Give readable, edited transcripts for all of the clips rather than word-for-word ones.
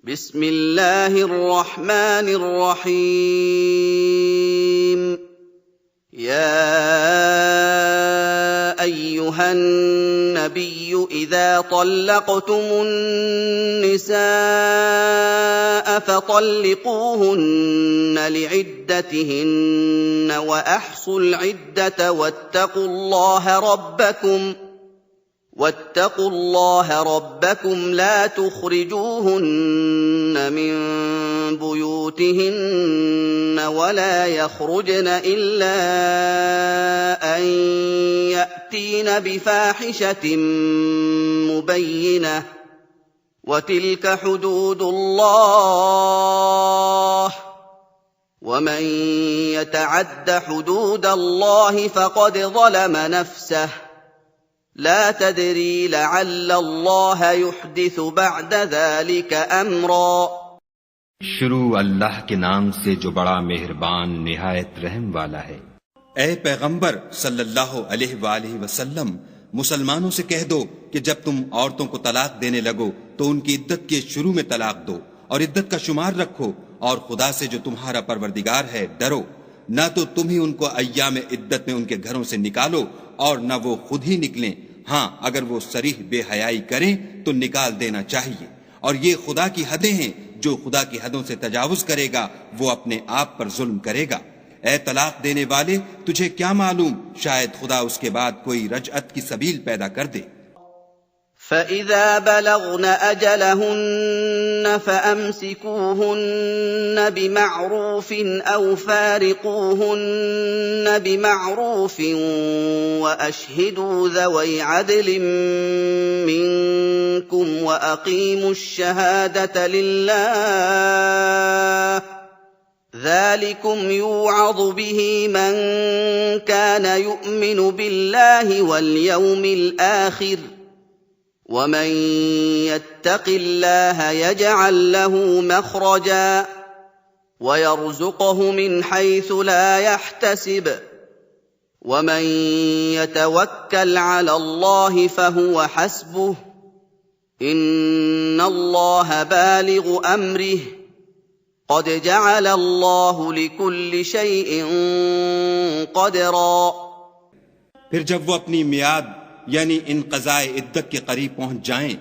بسم الله الرحمن الرحيم يا أيها النبي إذا طلقتم النساء فطلقوهن لعدتهن وأحصوا العدة واتقوا الله ربكم لا تخرجوهن من بيوتهن ولا يخرجن إلا أن يأتين بفاحشة مبينة وتلك حدود الله ومن يتعد حدود الله فقد ظلم نفسه لا تدري لعل الله يحدث بعد ذلك أمرا शुरू अल्लाह के नाम से जो बड़ा मेहरबान निहायत रहम वाला है। ऐ पैगंबर सल्लल्लाहु अलैहि वसल्लम, मुसलमानों से कह दो कि जब तुम औरतों को तलाक देने लगो तो उनकी इद्दत के शुरू में तलाक दो और इद्दत का शुमार रखो और खुदा से जो तुम्हारा परवरदिगार है डरो। न तो तुम ही उनको अय्याम इद्दत में उनके घरों से निकालो और न वो खुद ही निकलें। हाँ, अगर वो सरीह बेहयाई करें तो निकाल देना चाहिए। और ये खुदा की हदें हैं, जो खुदा की हदों से तजावुज करेगा वो अपने आप पर जुल्म करेगा। ऐ तलाक देने वाले, तुझे क्या मालूम, शायद खुदा उसके बाद कोई रजअत की सबील पैदा कर दे। فإذا بلغن أجلهن فأمسكوهن بمعروف أو فارقوهن بمعروف وأشهدوا ذوي عدل منكم وأقيموا الشهادة لله ذلكم يوعظ به من كان يؤمن بالله واليوم الآخر ومن يتق الله يجعل له مخرجا ويرزقه من حيث لا يحتسب ومن يتوكل على الله فهو حسبه إن الله بالغ أمره قد جعل الله لكل شيء قدرا। फिर जब वो अपनी मियाद यानी इन क़ज़ाए इद्दत के करीब पहुंच जाएं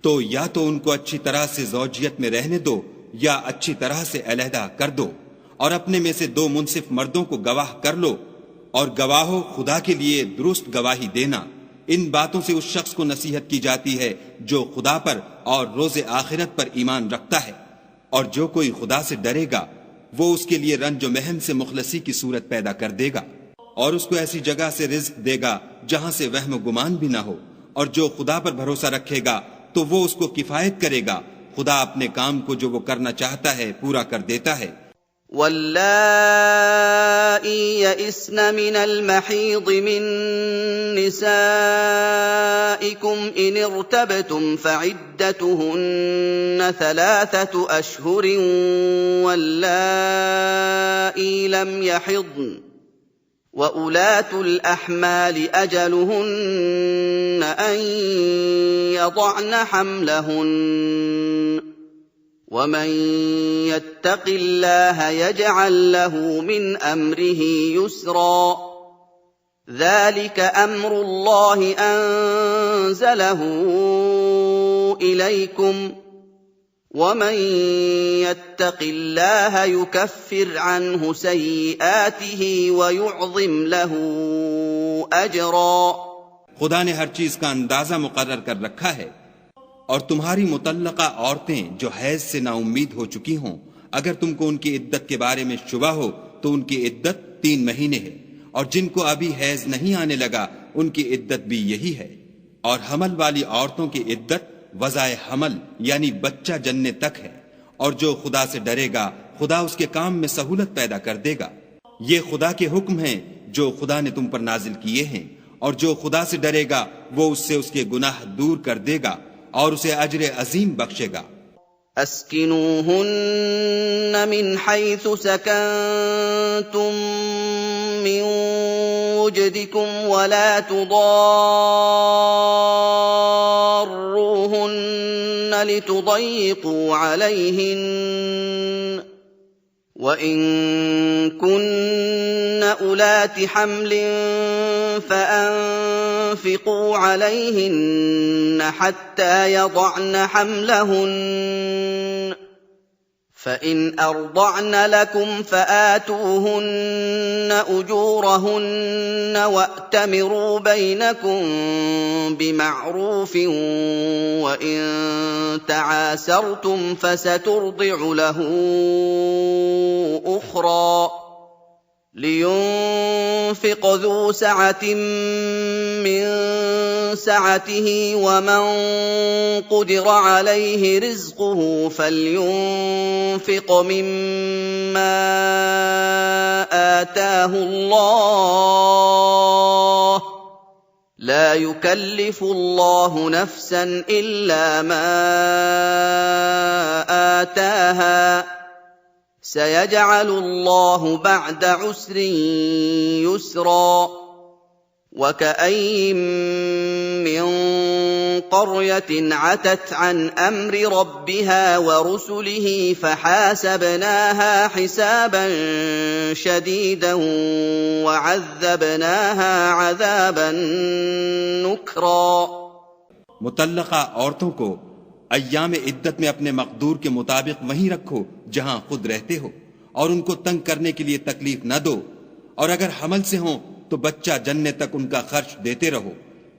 तो या तो उनको अच्छी तरह से ज़ौजियत में रहने दो या अच्छी तरह से अलहदा कर दो और अपने में से 2 मुंसिफ मर्दों को गवाह कर लो और गवाहों खुदा के लिए दुरुस्त गवाही देना। इन बातों से उस शख्स को नसीहत की जाती है जो खुदा पर और रोज़े आखिरत पर ईमान रखता है। और जो कोई खुदा से डरेगा वो उसके लिए रंज व महन से मुखलसी की सूरत पैदा कर देगा और उसको ऐसी जगह से रिज़्क देगा जहां से वहम गुमान भी ना हो। और जो खुदा पर भरोसा रखेगा तो वो उसको किफायत करेगा। खुदा अपने काम को जो वो करना चाहता है पूरा कर देता है। वल्लाई यइस्न मिनल महीद मिन निसाइकुम इन इर्तबतुम फइद्दतुहुन्न 3 अशहुरिन वल्लाई लम यहिद्न وَأُولَاتُ الْأَحْمَالِ أَجَلُهُنَّ أَن يَضَعْنَ حَمْلَهُنَّ وَمَن يَتَّقِ اللَّهَ يَجْعَل لَّهُ مِنْ أَمْرِهِ يُسْرًا ذَلِكَ أَمْرُ اللَّهِ أَنزَلَهُ إِلَيْكُمْ ومن يتق الله يكفر عنه سيئاته ويعظم له अजरा। खुदा ने हर चीज का अंदाजा मुकर्रर कर रखा है और तुम्हारी मुतल्लका औरतें जो हैज से नाउम्मीद हो चुकी हों, अगर तुमको उनकी इद्दत के बारे में शुबा हो तो उनकी इद्दत 3 महीने है और जिनको अभी हैज नहीं आने लगा उनकी इद्दत भी यही है। और हमल वाली औरतों की इद्दत वज़ाए हमल यानी बच्चा जन्ने तक है। और जो खुदा से डरेगा खुदा उसके काम में सहूलत पैदा कर देगा। ये खुदा के हुक्म हैं जो खुदा ने तुम पर नाजिल किए हैं और जो खुदा से डरेगा वो उससे उसके गुनाह दूर कर देगा और उसे अजर अजीम बख्शेगा। अस्किनूहुन्न मिन हैसु सकंतुम मिन वुजदिकुम वला तुदार्रूहुन्न لتضيقوا عليهن وإن كن أولات حمل فأنفقوا عليهن حتى يضعن حملهن فإن أرضعن لكم فآتوهن أجورهن وأتمروا بينكم بمعروف وإن تعاسرتم فسترضع له أخرى لينفق ذو سعة من سعته ومن قدر عليه رزقه فلينفق مما آتاه الله لا يكلف الله نفسا إلا ما آتاها سيجعل الله بعد عسر يسرا وكأين من قرية عتت عن أمر ربها ورسله فحاسبناها حسابا شديدا وعذبناها عذابا نكرا मुतल्लका औरतों को अय्याम इद्दत में अपने मकदूर के मुताबिक वहीं रखो जहां खुद रहते हो और उनको तंग करने के लिए तकलीफ न दो और अगर हमल से हो तो बच्चा जन्ने तक उनका खर्च देते रहो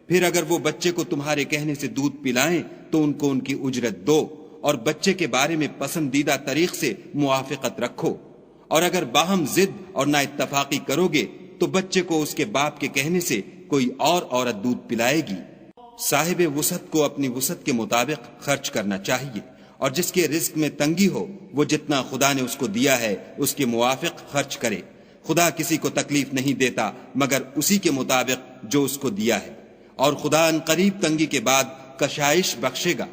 फिर अगर वो बच्चे को तुम्हारे कहने से दूध पिलाएं तो उनको उनकी उजरत दो और बच्चे के बारे में पसंदीदा तरीक से मुआफिकत रखो और अगर बाहम जिद और ना इत्तफाकी करोगे तो बच्चे को उसके बाप के कहने से कोई और औरत दूध पिलाएगी साहिब वुसत को अपनी वुसत के मुताबिक खर्च करना चाहिए और जिसके रिस्क में तंगी हो वो जितना खुदा ने उसको दिया है उसके मुवाफिक खर्च करे खुदा किसी को तकलीफ नहीं देता मगर उसी के मुताबिक जो उसको दिया है और खुदा अनकरीब तंगी के बाद कशाइश बख्शेगा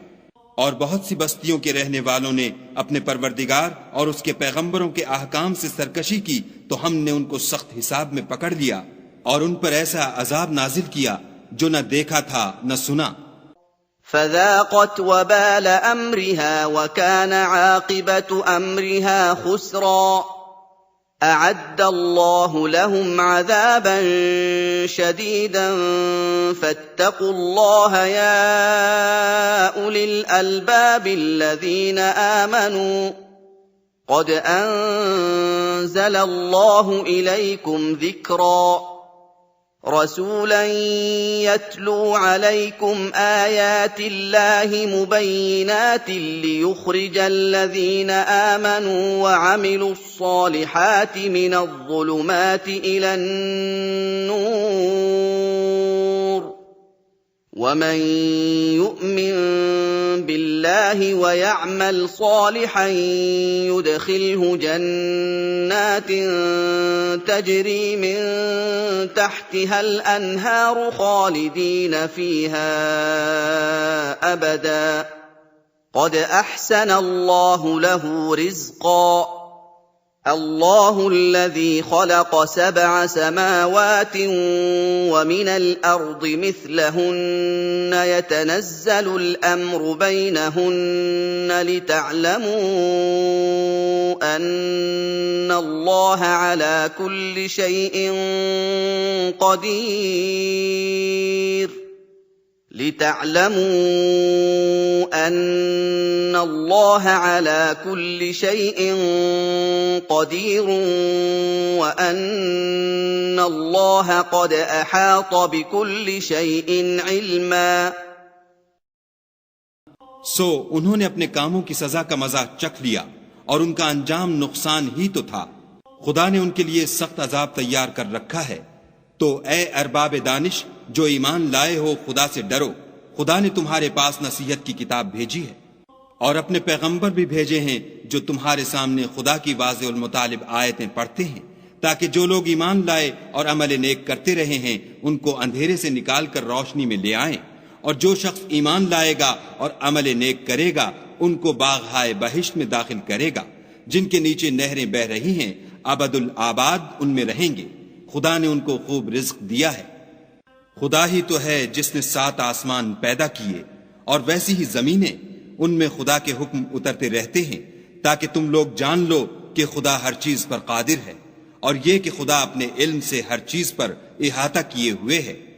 और बहुत सी बस्तियों के रहने वालों ने अपने परवरदिगार और उसके पैगंबरों के अहकाम से सरकशी की तो हमने उनको सख्त हिसाब में पकड़ लिया और उन पर ऐसा अजाब नाजिल किया जो न देखा था न सुना فذاقت وبال أمرها وكان عاقبة أمرها خسرا أعد الله لهم عذابا شديدا فاتقوا الله يا أولي الألباب الذين آمنوا قد أنزل الله إليكم ذكرا رسولا يتلو عليكم آيات الله مبينات ليخرج الذين آمنوا وعملوا الصالحات من الظلمات إلى النور ومن يؤمن بالله ويعمل صالحا يدخله جنات تجري من تحتها الأنهار خالدين فيها أبدا قد أحسن الله له رزقا الله الذي خلق 7 سماوات ومن الأرض مثلهن يتنزل الأمر بينهن لتعلموا أن الله على كل شيء قدير لتعلموا أن الله على كل شيء قدير وأن الله قد أحاط بكل شيء علما सो उन्होंने अपने कामों की सजा का मजा चख लिया और उनका अंजाम नुकसान ही तो था खुदा ने उनके लिए सख्त अजाब तैयार कर रखा है तो ए अरबाब दानिश जो ईमान लाए हो खुदा से डरो खुदा ने तुम्हारे पास नसीहत की किताब भेजी है और अपने पैगंबर भी भेजे हैं जो तुम्हारे सामने खुदा की वाज़ेउल मुतालिब आयतें पढ़ते हैं ताकि जो लोग ईमान लाए और अमल नेक करते रहे हैं उनको अंधेरे से निकाल कर रोशनी में ले आएं और जो शख्स ईमान लाएगा और अमल नेक करेगा उनको बाग हाय बहिश्त में दाखिल करेगा जिनके नीचे नहरें बह रही हैं अबदुल आबाद उनमें रहेंगे खुदा ने उनको खूब रिज्क दिया है खुदा ही तो है जिसने 7 आसमान पैदा किए और वैसी ही जमीनें उनमें खुदा के हुक्म उतरते रहते हैं ताकि तुम लोग जान लो कि खुदा हर चीज पर कादिर है और ये कि खुदा अपने इल्म से हर चीज पर इहाता किए हुए है।